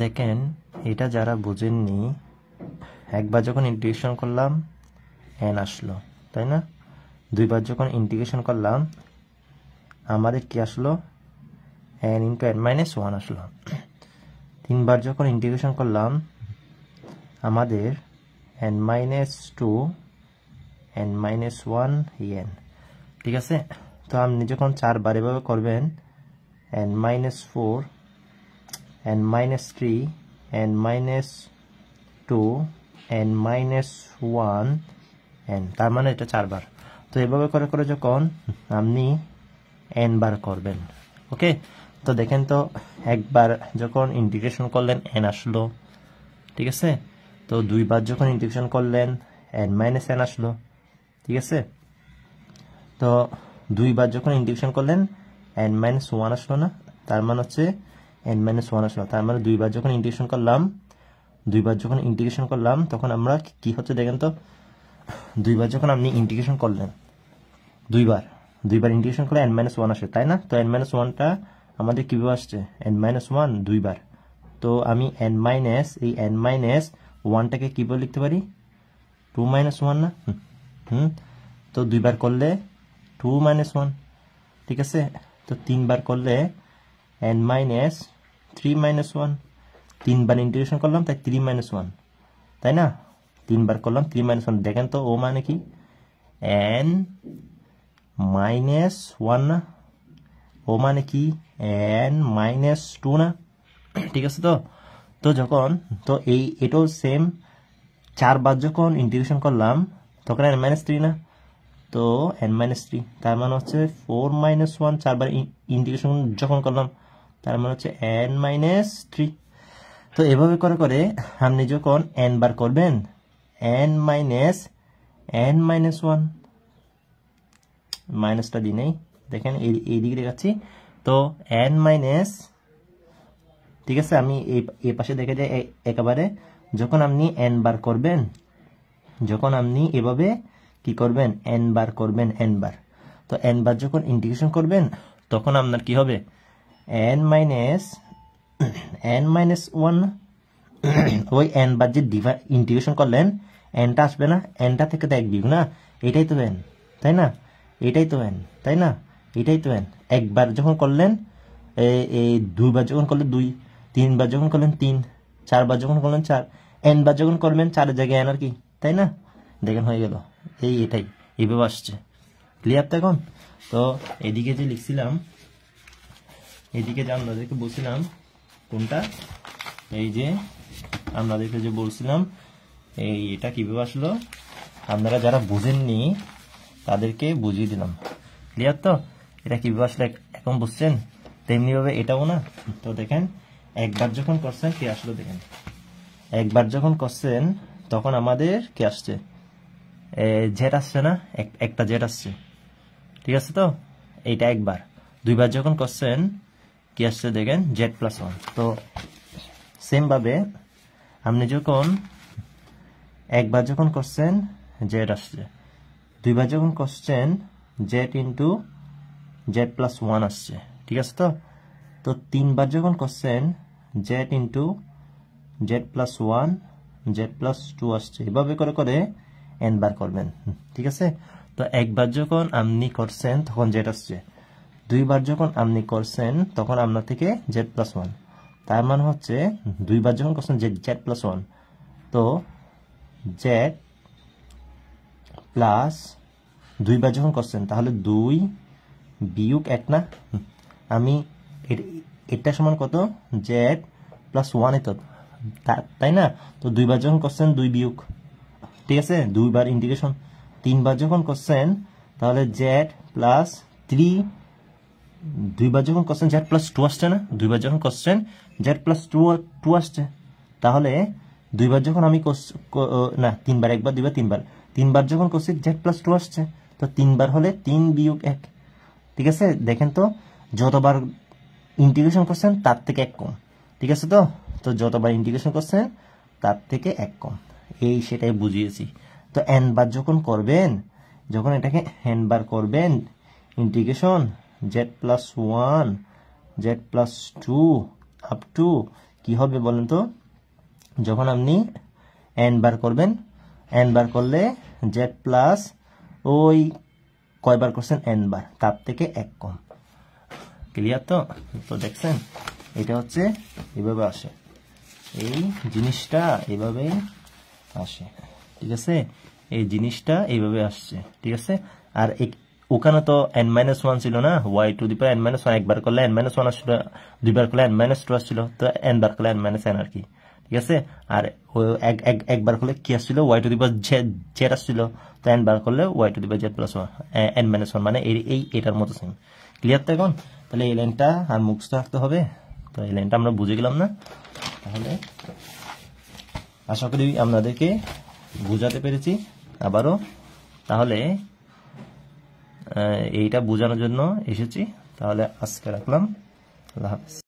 দেখেন এটা যারা বুঝেননি, একবার যখন ইন্টিগ্রেশন করলাম n আসলো, তাই না? দুইবার যখন ইন্টিগ্রেশন করলাম আমাদের কি আসলো? n ইন্টু n মাইনাস 1 আসলো। তিনবার যখন ইন্টিগ্রেশন করলাম আমাদের n minus 2 n minus 1 n, ঠিক আছে? তো আপনি যখন 4 বার এভাবে করবেন n minus 4 n minus 3 n minus 2 n minus 1 n, তার মানে এটা 4 বার। তো এভাবে করে করে যখন আপনি n বার করবেন, ওকে? তো দেখেন তো একবার যখন ইন্টিগ্রেশন করলেন n আসলো, ঠিক আছে? তো দুইবার যখন ইন্টিগ্রেশন করলেন n মাইনাস n আসলো, ঠিক আছে? তো দুইবার যখন ইন্টিগ্রেশন করলেন n মাইনাস 1 আসলো না, তার মানে হচ্ছে n মাইনাস 1 আসলো। তার মানে দুইবার যখন ইন্টিগ্রেশন করলাম তখন আমরা কি হচ্ছে দেখেন তো, দুইবার যখন আপনি ইন্টিগ্রেশন করলেন, দুইবার ইন্টিগ্রেশন করলে n মাইনাস 1 আসে, তাই না? তো n মাইনাস 1টা আমাদের কিভাবে আসছে? n মাইনাস 1 দুইবার। তো আমি n মাইনাস 1টাকে কিভাবে লিখতে পারি? 2 মাইনাস 1 না? তো দুইবার করলে 2 মাইনাস 1, ঠিক আছে? তো তিনবার করলে n মাইনাস 3 মাইনাস 1, তিনবার ইন্টিগ্রেশন করলাম তাই 3 মাইনাস 1, তাই না? তিনবার করলাম 3 মাইনাস 1, দেখেন তো ও মানে কি? n মাইনাস 1 না? ও মানে কি? n মাইনাস 2 না? ঠিক আছে? তো যখন তো এটাও সেম, 4 বার যখন ইন্টিগ্রেশন করলাম তখন n মাইনাস 3 না? তো n মাইনাস 3, তার মানে হচ্ছে 4 মাইনাস 1, 4 বার ইন্টিগ্রেশন যখন করলাম তার মানে হচ্ছে n মাইনাস 3। তো এভাবে করে করে আপনি যখন n বার করবেন n মাইনাস 1, মাইনাসটা দিই নেই, দেখেন এই দিকে দেখাচ্ছি। তো n মাইনাস, ঠিক আছে, আমি এই পাশে দেখে যাই একেবারে। যখন আপনি n বার করবেন, যখন আপনি এভাবে কি করবেন? n বার করবেন, n বার। তো n বার যখন ইন্টিগ্রেশন করবেন তখন আপনার কি হবে? n মাইনাস 1, ওই n বার যে ইন্টিগ্রেশন করলেন nটা আসবে না? nটা থেকে তো 1 বিয়োগ না, এটাই তো n, তাই না? এটাই তো n, তাই না? এটাই তো n। একবার যখন করলেন এই দুইবার যখন করলেন 2, তিনবার যখন করলেন 3, 4 বার যখন করলেন 4, n বার যখন করবেন 4 এর জায়গায় n আর কি, তাই না? দেখেন হয়ে গেল। এটাই এইভাবে আসছে। ক্লিয়ার তো এখন? তো এদিকে যে লিখছিলাম, এদিকে যে আপনাদেরকে বলছিলাম কোনটা, এই যে আপনাদেরকে যে বলছিলাম এটা কিভাবে আসলো, আপনারা যারা বুঝেননি তাদেরকে বুঝিয়ে দিলাম। ক্লিয়ার তো? এটা কিভাবে আসলে এখন বুঝছেন? তেমনি ভাবে এটাও না। তো দেখেন একবার যখন করছেন কি আসলো, দেখেন একবার যখন করছেন তখন আমাদের কি আসছে? জেড আসছে না? একটা জেড আসছে, ঠিক আছে? তো এইটা একবার। দুইবার যখন করছেন কি আসছে দেখেন? Z plus 1। তো সেম ভাবে আপনি যখন একবার যখন করছেন জেড আসছে, দুইবার যখন করছেন জেড ইন্টু জেড প্লাস 1 আসছে, ঠিক আছে? তো তিনবার যখন করছেন Z into Z plus 1 Z plus 2 আসছে। এভাবে করে করে n বার করবেন, ঠিক আছে? তো একবার যখন আপনি করছেন তখন জেড আসছে, দুইবার যখন আপনি করছেন তখন আপনার থেকে জেড প্লাস 1, তার মানে হচ্ছে দুইবার যখন করছেন জেড প্লাস 1, তো জেড প্লাস দুইবার যখন করছেন তাহলে 2 বিয়োগ 1 না? আমি এটা সমান কত? জেড প্লাস 1, তো তাই না? তো দুইবার যখন করছেন 2 বিয়োগ, ঠিক আছে? দুইবার ইন্টিগ্রেশন। তিনবার যখন করছেন তাহলে জেড প্লাস 3, দুইবার যখন করছেন জেড প্লাস 2 আসছে না? দুইবার যখন করছেন জেড প্লাস 2 আসছে। তাহলে দুইবার যখন আমি না তিনবার, একবার দুইবার তিনবার, তিনবার যখন করছি জেড প্লাস 2 আসছে। তো তিনবার হলে 3 বিয়োগ 1, ঠিক আছে? দেখেন তো যতবার ইন্টিগ্রেশন করছেন তার থেকে 1 কম, ঠিক আছে? তো যতবার ইন্টিগ্রেশন করছেন তার থেকে 1 কম, সেটাই বুঝিয়েছি। তো n বার যখন করবেন, যখন এটাকে n বার করবেন integration Z plus 1 Z plus 2 up to কি হবে বলেন তো, যখন আপনি n বার করবেন, n বার করলে z প্লাস ওই কয়বার করছেন n বার, তার থেকে 1 কম। ক্লিয়ার তো? তো দেখছেন এটা হচ্ছে এভাবে আসে, এই জিনিসটা এইভাবে আসে, ঠিক আছে? এই জিনিসটা এইভাবে আসছে, ঠিক আছে? আর ওখানে তো n-1 ছিল না, y to the power n-1 একবার করলে n-1 আসছিল, দুইবার করলে n-2 আসছিল, তো n বার করলে n-n আর কি, ঠিক আছে? আর একবার করলে কি আসছিল, y to the power z আসছিল, তো n বার করলে y to the power z plus n-1, মানে এটার মতো সেম। ক্লিয়ার তো এখন? তাহলে এই লাইনটা আর মুখস্থ রাখতে হবে। তো এই লাইনটা আমরা বুঝে গেলাম না? তাহলে আশা করি আপনাদেরকে বোঝাতে পেরেছি আবারও। তাহলে এইটা বোঝানোর জন্য এসেছি। তাহলে আজকে রাখলাম, আল্লাহ হাফেজ।